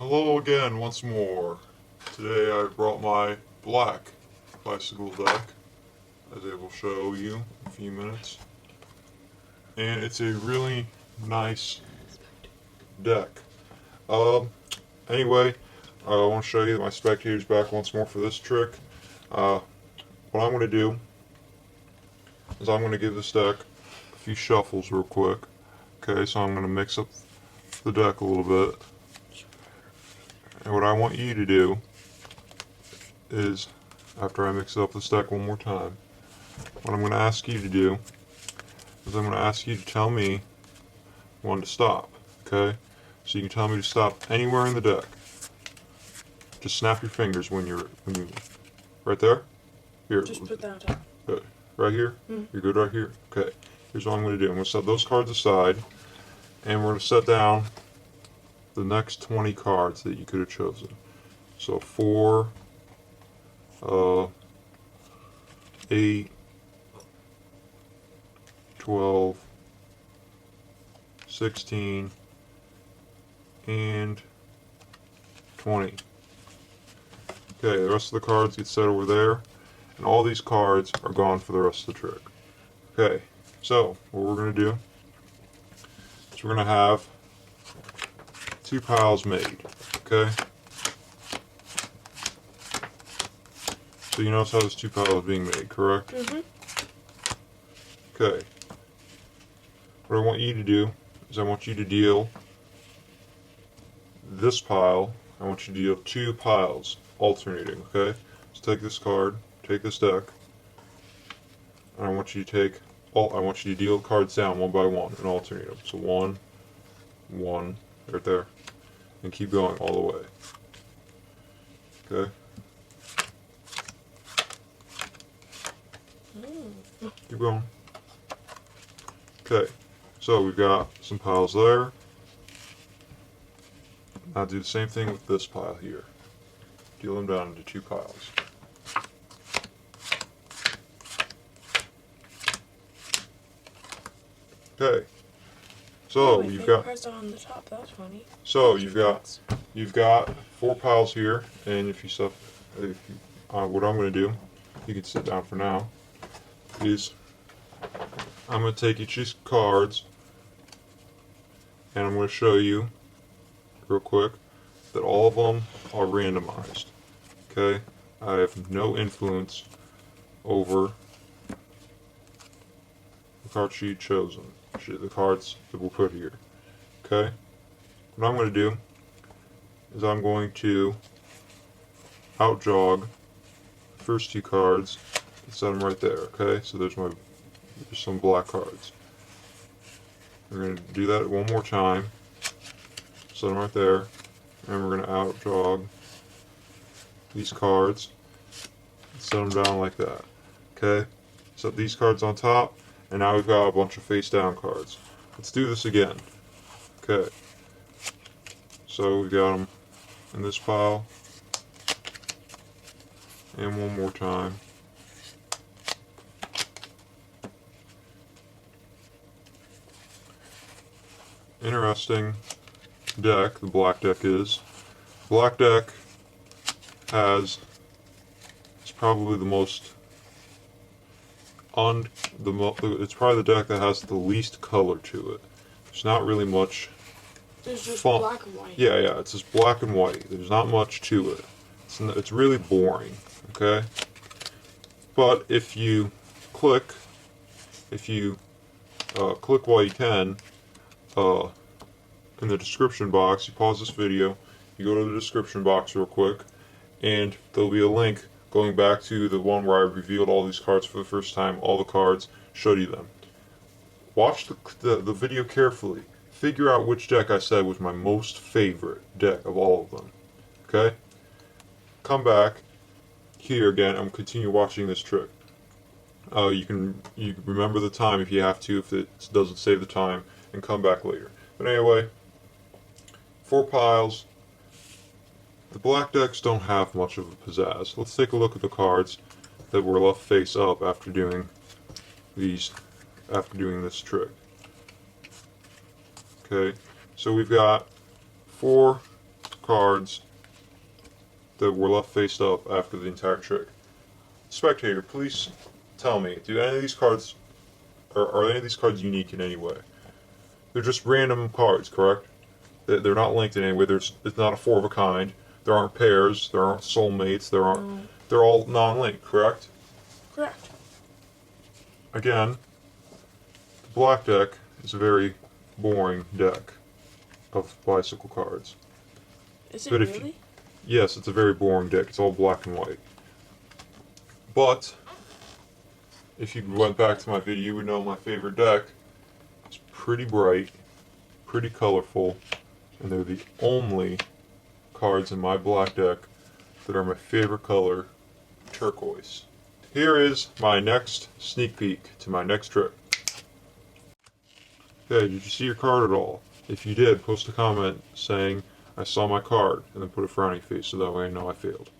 Hello again, once more. Today I brought my black bicycle deck, as I will show you in a few minutes. And it's a really nice deck. Anyway, I want to show you that my spectator's back once more for this trick. What I'm going to do is I'm going to give this deck a few shuffles real quick. Okay, so I'm going to mix up the deck a little bit. And what I want you to do is, after I mix up this deck one more time, what I'm going to ask you to do is I'm going to ask you to tell me when to stop. Okay? So you can tell me to stop anywhere in the deck. Just snap your fingers when you right there. Here. Just put that on top. Good. Right here. Mm-hmm. You're good right here. Okay. Here's what I'm going to do. I'm going to set those cards aside, and we're going to set down the next 20 cards that you could have chosen. So 4, 8, 12, 16, and 20. Okay, the rest of the cards get set over there, and all these cards are gone for the rest of the trick. Okay, so what we're going to do is we're going to have 2 piles made. Okay? So you notice how this 2 piles is being made, correct? Mm-hmm. Okay. What I want you to do is I want you to deal this pile. I want you to deal 2 piles, alternating, okay? So take this card, take this deck, and I want you to deal cards down one by one and alternate them. So 1, 1, right there, and keep going all the way. Okay? Keep going. Okay, so we've got some piles there. Now do the same thing with this pile here. Deal them down into 2 piles. Okay. So you've got. Cards on the top. That's funny. So you've got 4 piles here, and what I'm going to do, you can sit down for now, is I'm going to take each of these cards, and I'm going to show you real quick that all of them are randomized. Okay, I have no influence over the card sheet chosen, the cards that we'll put here. Okay, what I'm going to do is I'm going to outjog the first 2 cards and set them right there. Okay, so there's some black cards. We're going to do that one more time. Set them right there, and we're going to outjog these cards and set them down like that. Okay, set these cards on top, and now we've got a bunch of face down cards. Let's do this again. Okay, so we've got them in this pile, and one more time. Interesting deck, the black deck is. Black deck it's probably it's probably the deck that has the least color to it. There's not really much. There's just fun. black and white. Yeah, it's just black and white. There's not much to it. It's really boring. Okay, but if you click while you can, in the description box, you pause this video, you go to the description box real quick, and there'll be a link going back to the one where I revealed all these cards for the first time, all the cards, showed you them. Watch the video carefully. Figure out which deck I said was my most favorite deck of all of them. Okay? Come back here again and continue watching this trick. You can remember the time if you have to, if it doesn't save the time, and come back later. But anyway, 4 piles. The black decks don't have much of a pizzazz. Let's take a look at the cards that were left face up after doing this trick. Okay, so we've got 4 cards that were left face up after the entire trick. Spectator, please tell me, do any of these cards, are any of these cards unique in any way? They're just random cards, correct? They're not linked in any way. It's not a four of a kind. There aren't pairs. There aren't soulmates. They're all non-linked, correct? Correct. Again, the black deck is a very boring deck of bicycle cards. Is it But if really? Yes, it's a very boring deck. It's all black and white. But if you went back to my video, you would know my favorite deck is pretty bright, pretty colorful, and they're the only cards in my black deck that are my favorite color, turquoise. Here is my next sneak peek to my next trick. Hey, did you see your card at all? If you did, post a comment saying I saw my card, and then put a frowny face so that way I know I failed.